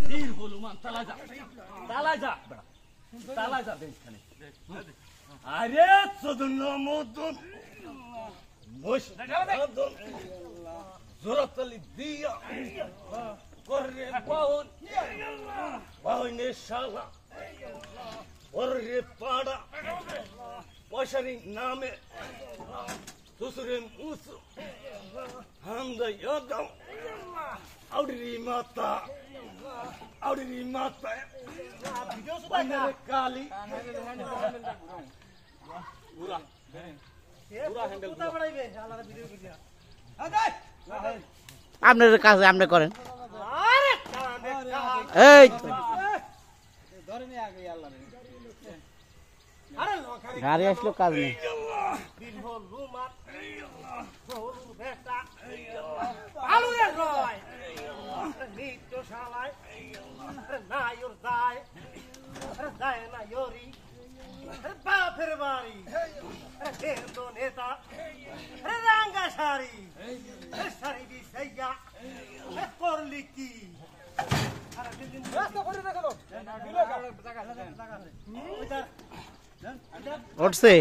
বীর হনুমান তালা যা তালা যা এইখানে আরে চোদন মদন মশাদন জোরাতালি দিয়া করে বাউনে শালা ওরে পাড়া পয়সারি নামে দুসরে মুসু হামদা ইয়াদাম আউরি মাতা কালি পুরা হ্যান্ডেল আপনার কাজ আপনি করেন এই গাড়ি আসলো কাজ নেই বাপের বাড়ি নেতা রাঙ্গা শাড়ি শাড়ি দিশাইয়া করলি কি উঠছে